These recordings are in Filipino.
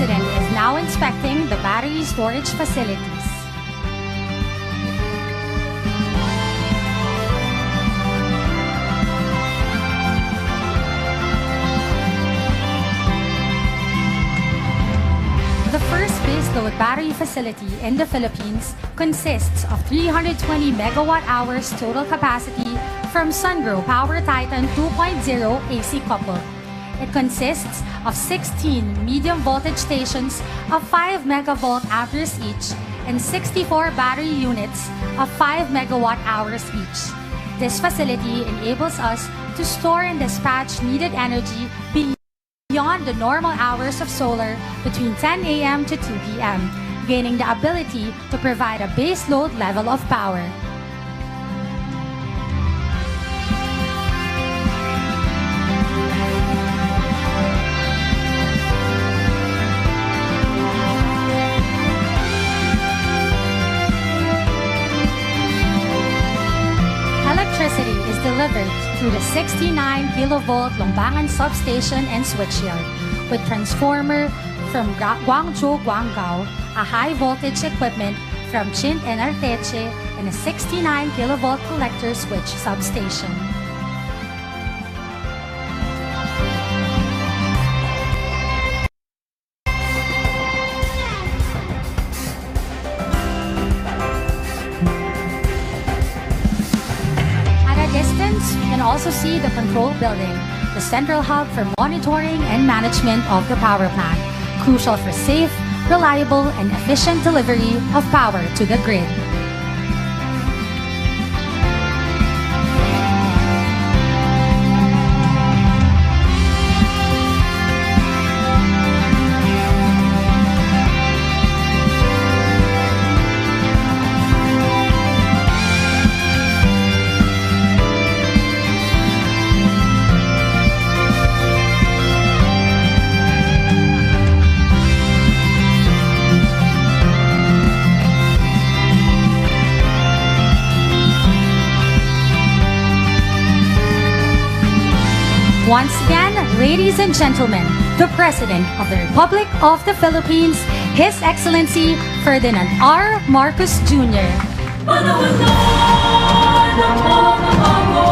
President is now inspecting the battery storage facilities. The first baseload battery facility in the Philippines consists of 320 megawatt-hours total capacity from Sungrow Power Titan 2.0 AC couple. It consists of 16 medium voltage stations of 5 megavolt amperes each and 64 battery units of 5 megawatt-hours each. This facility enables us to store and dispatch needed energy beyond the normal hours of solar between 10 a.m. to 2 p.m., gaining the ability to provide a base load level of power. Electricity is delivered through the 69 kilovolt Lombangan substation and switchyard with transformer from Guangzhou, Guangzhou, a high voltage equipment from Chint and Arteche, and a 69 kilovolt collector switch substation. You can also see the control building, the central hub for monitoring and management of the power plant, crucial for safe, reliable, and efficient delivery of power to the grid. Once again, ladies and gentlemen, the President of the Republic of the Philippines, His Excellency Ferdinand R. Marcos Jr. Panahon na ng pagbabago,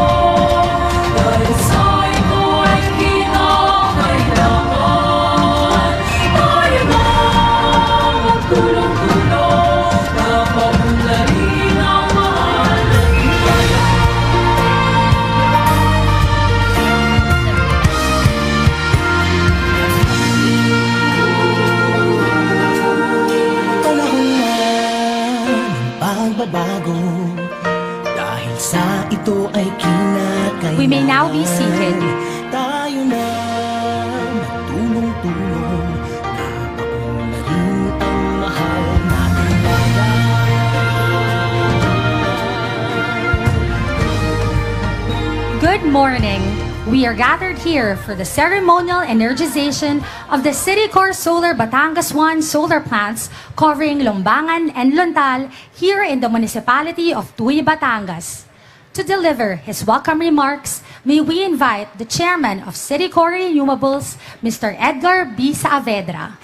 dahil sa ito ay kinakailangan. Tayo na magtulong-tulong na paunlarin ang mahal na bayan. Pagbabago, dahil sa ito ay kinakailangan. We may now be seated. Tayo na magtulong-tulong na paunlarin ang mahal nating bayan. Good morning. We are gathered here for the ceremonial energization of the Citicore Solar Batangas 1 solar plants covering Lombangan and Luntal here in the municipality of Tuy, Batangas. To deliver his welcome remarks, may we invite the chairman of Citicore Renewables, Mr. Edgar B. Saavedra.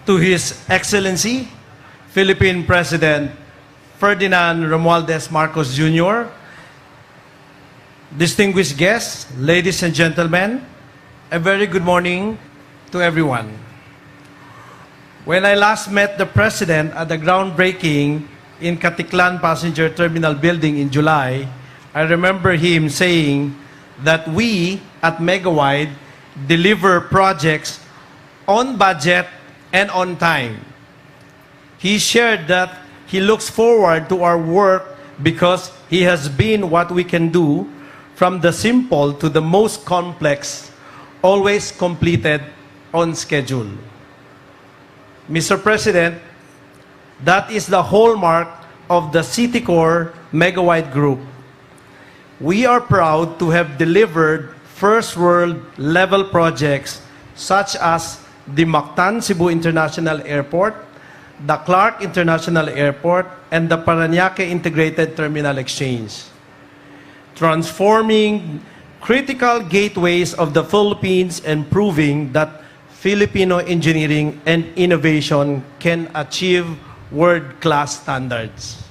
To His Excellency, Philippine President Ferdinand R. Marcos Jr., distinguished guests, ladies and gentlemen, a very good morning to everyone. When I last met the President at the groundbreaking in Katiklan Passenger Terminal Building in July, I remember him saying that we at Megawide deliver projects on budget and on time. He shared that he looks forward to our work because he has been what we can do from the simple to the most complex, always completed on schedule. Mr. President, that is the hallmark of the Citicore Megawide Group. We are proud to have delivered first world level projects such as the Mactan Cebu International Airport, the Clark International Airport, and the Parañaque Integrated Terminal Exchange, transforming critical gateways of the Philippines and proving that Filipino engineering and innovation can achieve world-class standards.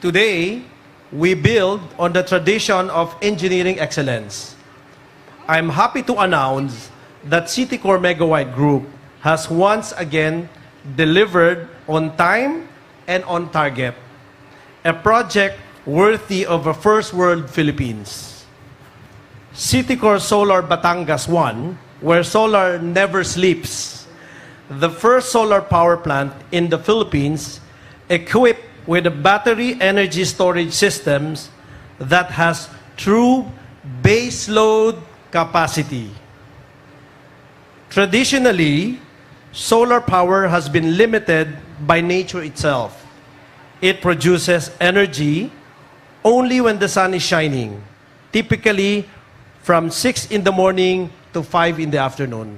Today, we build on the tradition of engineering excellence. I'm happy to announce that Citicore Megawatt Group has once again delivered on time and on target, a project worthy of a first world Philippines. Citicore Solar Batangas 1, where solar never sleeps, the first solar power plant in the Philippines equipped with a battery energy storage systems that has true baseload capacity. Traditionally, solar power has been limited by nature itself. It produces energy only when the sun is shining, typically from 6 in the morning to 5 in the afternoon.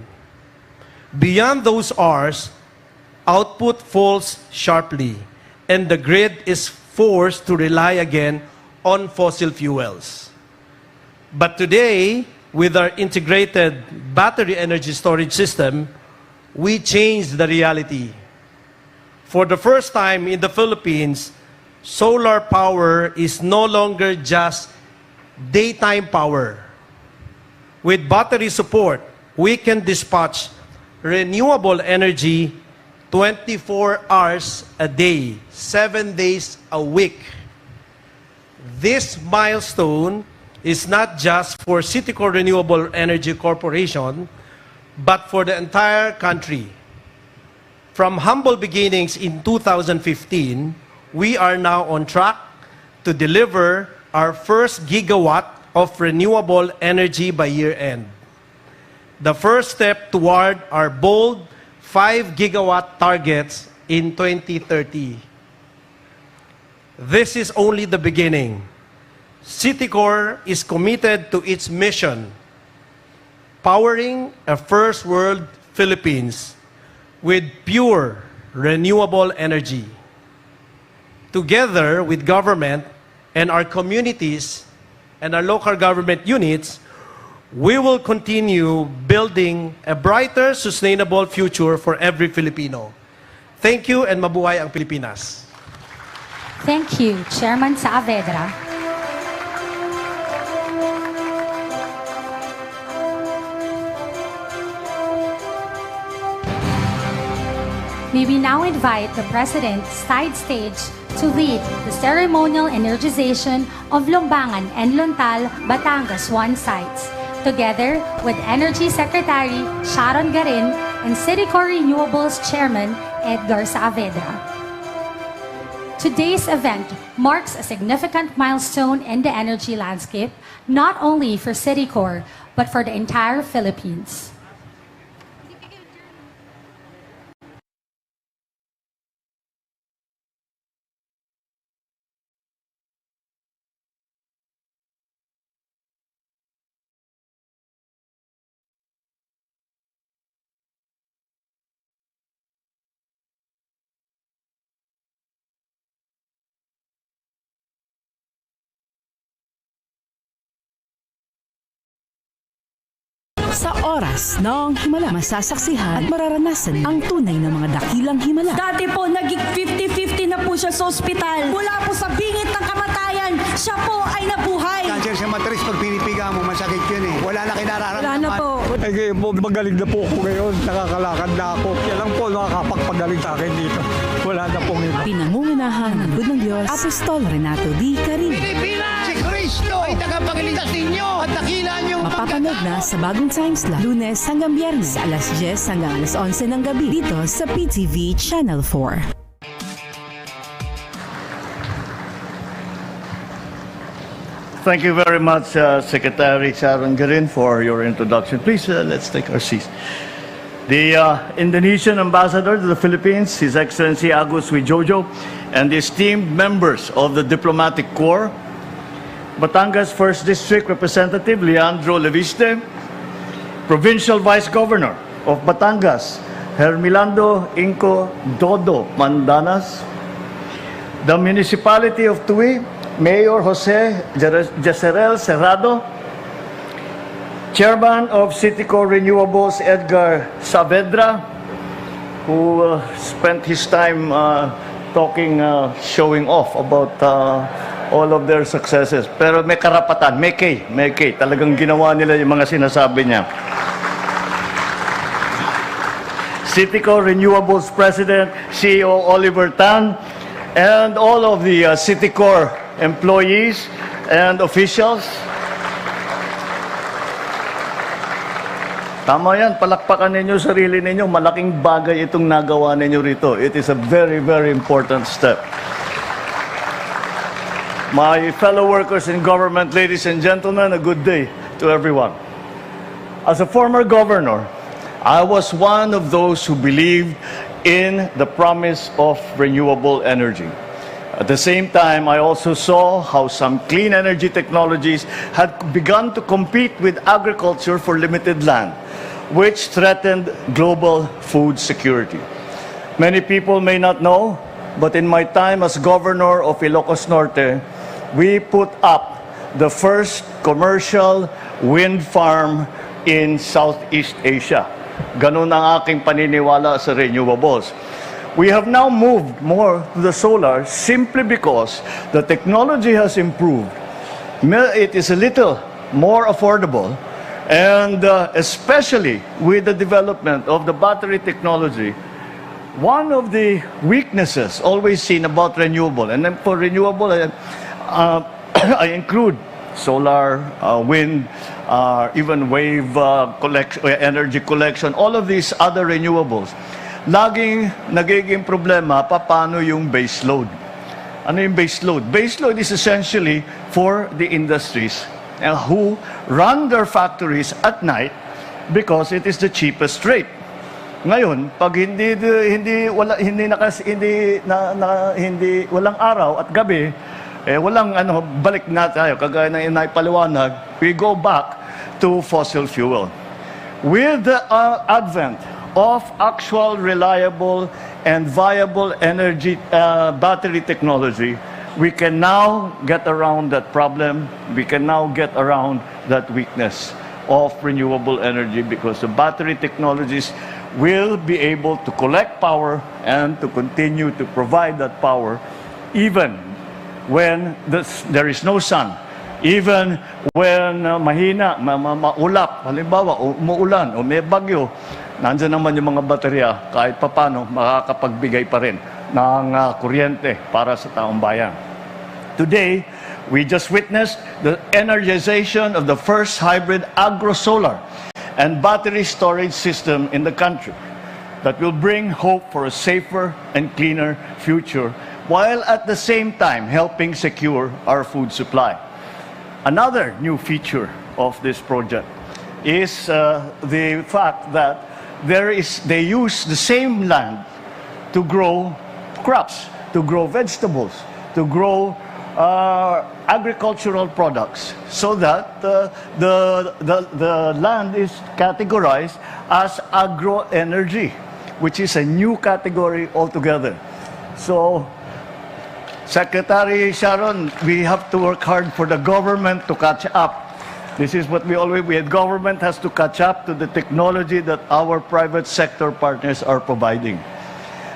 Beyond those hours, output falls sharply, and the grid is forced to rely again on fossil fuels. But today, with our integrated battery energy storage system, we change the reality. For the first time in the Philippines, solar power is no longer just daytime power. With battery support, we can dispatch renewable energy 24 hours a day, 7 days a week. This milestone is not just for Citicore Renewable Energy Corporation, but for the entire country. From humble beginnings in 2015, we are now on track to deliver our first gigawatt of renewable energy by year-end. The first step toward our bold 5 gigawatt targets in 2030. This is only the beginning. Citicore is committed to its mission, powering a first world Philippines with pure renewable energy. Together with government and our communities and our local government units, we will continue building a brighter, sustainable future for every Filipino. Thank you and mabuhay ang Pilipinas. Thank you, Chairman Saavedra. May we now invite the President side stage to lead the ceremonial energization of Lumbangan and Luntal, Batangas 1 sites, together with Energy Secretary Sharon Garin and Citicore Renewables Chairman Edgar Saavedra. Today's event marks a significant milestone in the energy landscape, not only for Citicore, but for the entire Philippines. Sa oras ng himala, masasaksihan at mararanasan ang tunay na mga dakilang himala. Dati po, naging 50-50 na po siya sa ospital. Mula po sa bingit ng kamatayan, siya po ay nabuhay. Cancer sa matris, pag pinipiga mo, masakit yun eh. Wala na kinararamdaman. Wala na po. Ay ngayon po, magaling na po ako ngayon. Nakakalakad na ako. Yan lang po nakakapagpagaling sa akin dito. Wala na pong iba. Pinangungunahan ng Lingkod ng Diyos, Apostol Renato D. Carin. Pilipinas! Si Cristo ay tagapagligtas ninyo at dakila niyong Mapapanood na sa Bagong Timeslot, Lunes hanggang Biyernes, alas 10 hanggang alas 11 ng gabi, dito sa PTV Channel 4. Thank you very much, Secretary Sharon Garin, for your introduction. Please, let's take our seats. The Indonesian Ambassador to the Philippines, His Excellency Agus Wijojo, and the esteemed members of the Diplomatic Corps, Batangas 1st District Representative Leandro Leviste, Provincial Vice Governor of Batangas, Hermilando Inco Dodo Mandanas, the Municipality of Tui, Mayor Jose Jeserel Cerrado, Chairman of Citicore Renewables Edgar Saavedra, who spent his time showing off about all of their successes. Pero may karapatan, may K. Talagang ginawa nila yung mga sinasabi niya. Citicore Renewables President, CEO Oliver Tan, and all of the Citicore employees and officials. Tama yan, palakpakan ninyo sarili ninyo. Malaking bagay itong nagawa ninyo rito. It is a very, very important step. My fellow workers in government, ladies and gentlemen, a good day to everyone. As a former governor, I was one of those who believed in the promise of renewable energy. At the same time, I also saw how some clean energy technologies had begun to compete with agriculture for limited land, which threatened global food security. Many people may not know, but in my time as governor of Ilocos Norte, we put up the first commercial wind farm in Southeast Asia. Ganun ang aking paniniwala sa renewables. We have now moved more to the solar simply because the technology has improved. It is a little more affordable, and especially with the development of the battery technology, one of the weaknesses always seen about renewable, and then for renewable, I include solar, wind, even wave energy collection, all of these other renewables. Laging nagiging problema, paano yung baseload? Ano yung baseload? Baseload is essentially for the industries who run their factories at night because it is the cheapest rate. Ngayon, pag walang araw at gabi, walang balik na tayo, kagaya na inaipaliwanag, we go back to fossil fuel. With the advent of actual, reliable, and viable energy battery technology, we can now get around that problem. We can now get around that weakness of renewable energy because the battery technologies will be able to collect power and to continue to provide that power even when there is no sun, even when mahina, maulap, halimbawa, umuulan o may bagyo, nandiyan naman yung mga baterya kahit papano makakapagbigay pa rin ng kuryente para sa taong bayan. Today, we just witnessed the energization of the first hybrid agro-solar and battery storage system in the country that will bring hope for a safer and cleaner future while at the same time helping secure our food supply. Another new feature of this project is the fact that they use the same land to grow crops, to grow vegetables, to grow agricultural products, so that the land is categorized as agro-energy, which is a new category altogether. So, Secretary Sharon, we have to work hard for the government to catch up. This is what the government has to catch up to the technology that our private sector partners are providing.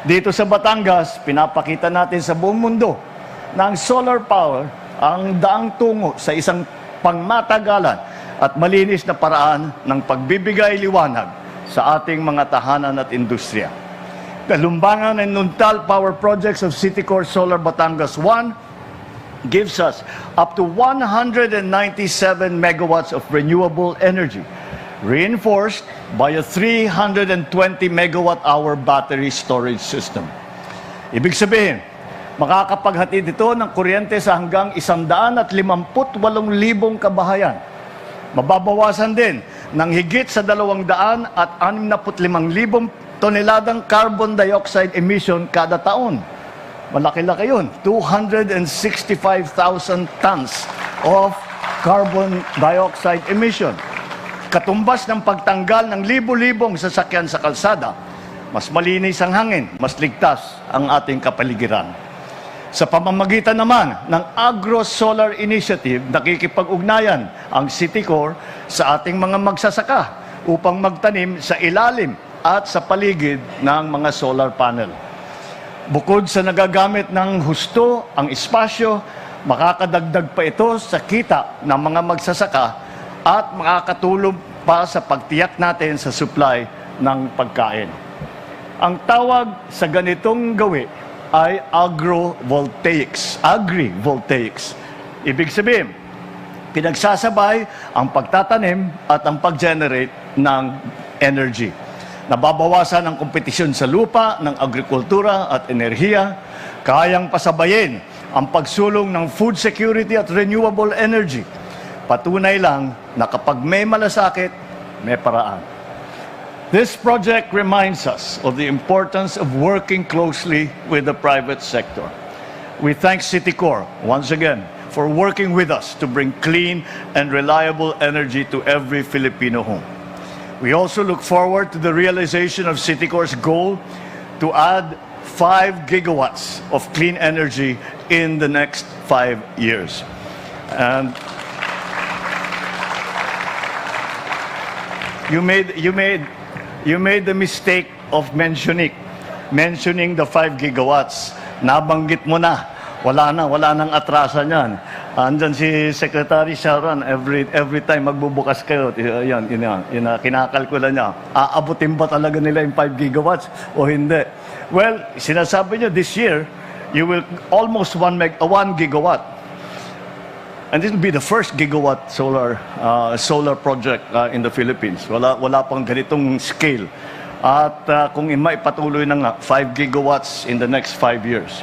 Dito sa Batangas, pinapakita natin sa buong mundo na ang solar power ang daang tungo sa isang pangmatagalan at malinis na paraan ng pagbibigay liwanag sa ating mga tahanan at industriya. The Lumbangan and Nuntal power projects of Citicore Solar Batangas 1 gives us up to 197 megawatts of renewable energy, reinforced by a 320 megawatt-hour battery storage system. Ibig sabihin, makakapaghatid ito ng kuryente sa hanggang 158,000 kabahayan. Mababawasan din ng higit sa 265,000 toneladang carbon dioxide emission kada taon. Malaki-laki yun. 265,000 tons of carbon dioxide emission. Katumbas ng pagtanggal ng libo-libong sasakyan sa kalsada, mas malinis ang hangin, mas ligtas ang ating kapaligiran. Sa pamamagitan naman ng Agro-Solar Initiative, nakikipag-ugnayan ang Citicore sa ating mga magsasaka upang magtanim sa ilalim at sa paligid ng mga solar panel. Bukod sa nagagamit ng husto ang espasyo, makakadagdag pa ito sa kita ng mga magsasaka at makakatulong pa sa pagtiyak natin sa supply ng pagkain. Ang tawag sa ganitong gawi ay agrivoltaics. Ibig sabihin, pinagsasabay ang pagtatanim at ang pag-generate ng energy. Nababawasan ang kompetisyon sa lupa ng agrikultura at enerhiya, kayang pasabayin ang pagsulong ng food security at renewable energy. Patunay lang na kapag may malasakit, may paraan. This project reminds us of the importance of working closely with the private sector. We thank Citicore once again for working with us to bring clean and reliable energy to every Filipino home. We also look forward to the realization of Citicore's goal to add 5 gigawatts of clean energy in the next 5 years. And you made the mistake of mentioning the 5 gigawatts. Nabanggit mo na. Wala nang atrasan yan. Andyan si Secretary Sharon, every time magbubukas kayo, kinakalkula niya, aabutin ba talaga nila yung 5 gigawatts o hindi? Well, sinasabi niyo this year, you will almost 1 gigawatt. And this will be the first gigawatt solar project in the Philippines. Wala pang ganitong scale. At kung maipatuloy na nga, 5 gigawatts in the next 5 years.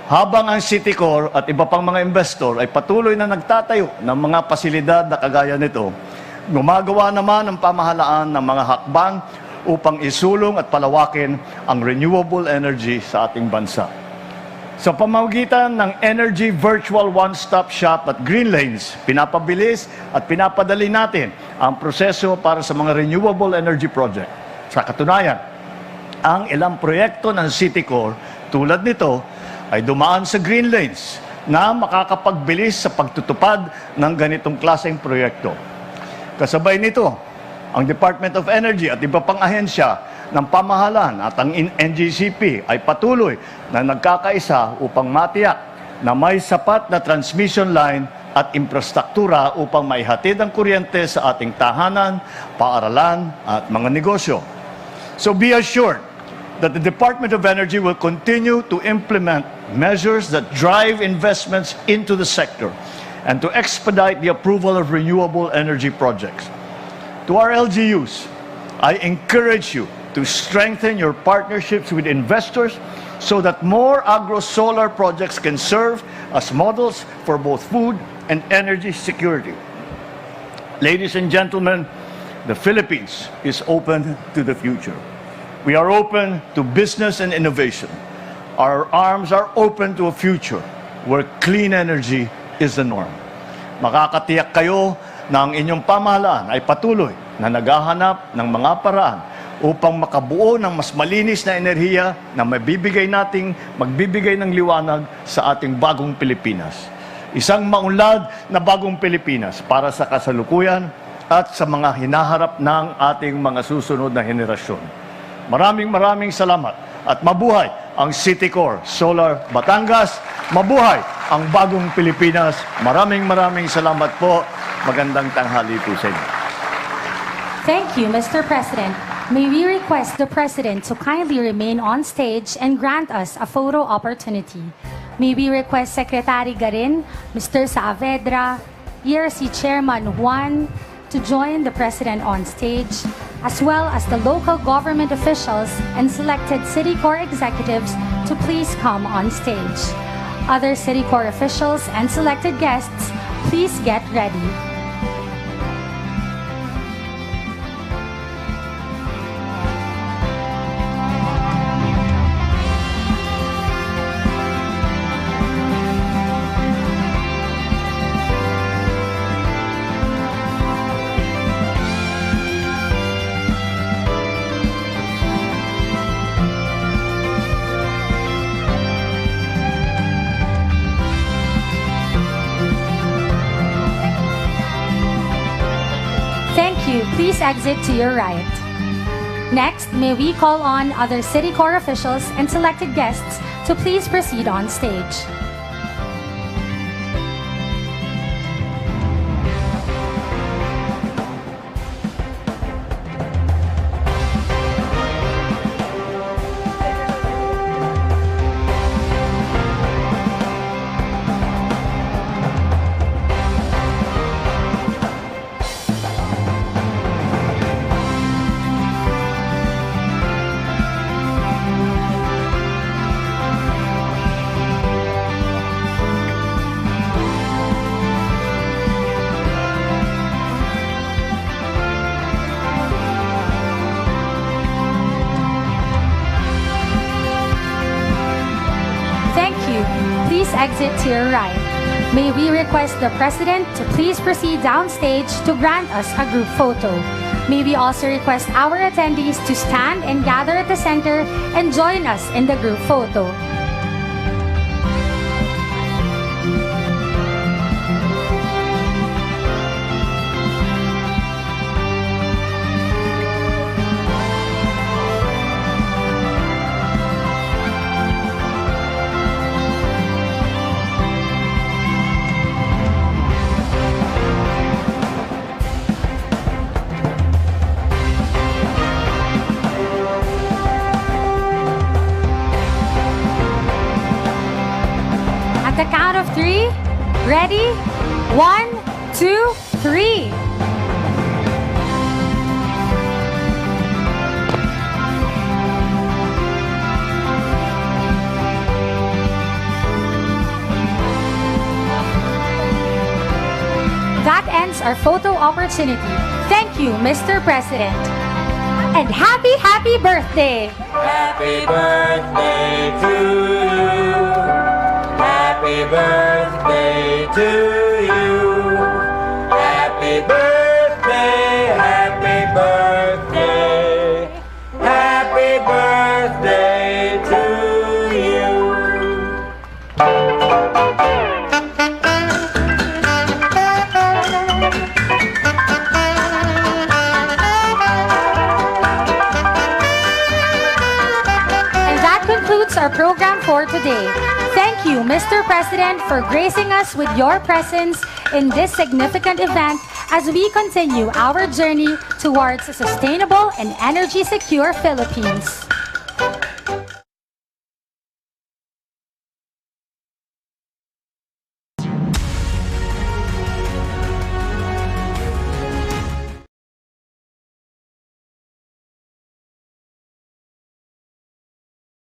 Habang ang Citicore at iba pang mga investor ay patuloy na nagtatayo ng mga pasilidad na kagaya nito, gumagawa naman ang pamahalaan ng mga hakbang upang isulong at palawakin ang renewable energy sa ating bansa. Sa pamamagitan ng Energy Virtual One-Stop Shop at Green Lanes, pinapabilis at pinapadali natin ang proseso para sa mga renewable energy project. Sa katunayan, ang ilang proyekto ng Citicore tulad nito ay dumaan sa Green Lanes na makakapagbilis sa pagtutupad ng ganitong klaseng proyekto. Kasabay nito, ang Department of Energy at iba pang ahensya ng pamahalaan at ang NGCP ay patuloy na nagkakaisa upang matiyak na may sapat na transmission line at infrastruktura upang maihatid ang kuryente sa ating tahanan, paaralan at mga negosyo. So be assured that the Department of Energy will continue to implement measures that drive investments into the sector and to expedite the approval of renewable energy projects. To our LGUs, I encourage you to strengthen your partnerships with investors so that more agro-solar projects can serve as models for both food and energy security. Ladies and gentlemen, the Philippines is open to the future. We are open to business and innovation. Our arms are open to a future where clean energy is the norm. Makakatiyak kayo na ang inyong pamahalaan ay patuloy na naghahanap ng mga paraan upang makabuo ng mas malinis na enerhiya na magbibigay ng liwanag sa ating bagong Pilipinas. Isang maunlad na bagong Pilipinas para sa kasalukuyan at sa mga hinaharap ng ating mga susunod na henerasyon. Maraming salamat at mabuhay ang Citicore Solar Batangas. Mabuhay ang bagong Pilipinas. Maraming salamat po. Magandang tanghali po sa inyo. Thank you, Mr. President. May we request the President to kindly remain on stage and grant us a photo opportunity. May we request Secretary Garin, Mr. Saavedra, ERC Chairman Juan to join the President on stage, as well as the local government officials and selected Citicore executives to please come on stage. Other Citicore officials and selected guests, please get ready. please exit to your right. Next, may we call on other Citicore officials and selected guests to please proceed on stage. Exit to your right. May we request the President to please proceed downstage to grant us a group photo. May we also request our attendees to stand and gather at the center and join us in the group photo. At the count of 3, ready? 1, 2, 3. That ends our photo opportunity. Thank you, Mr. President. And happy birthday! Happy birthday to you. Happy birthday to you. Happy birthday, happy birthday. Happy birthday to you. And that concludes our program for today. Thank you, Mr. President, for gracing us with your presence in this significant event as we continue our journey towards a sustainable and energy-secure Philippines.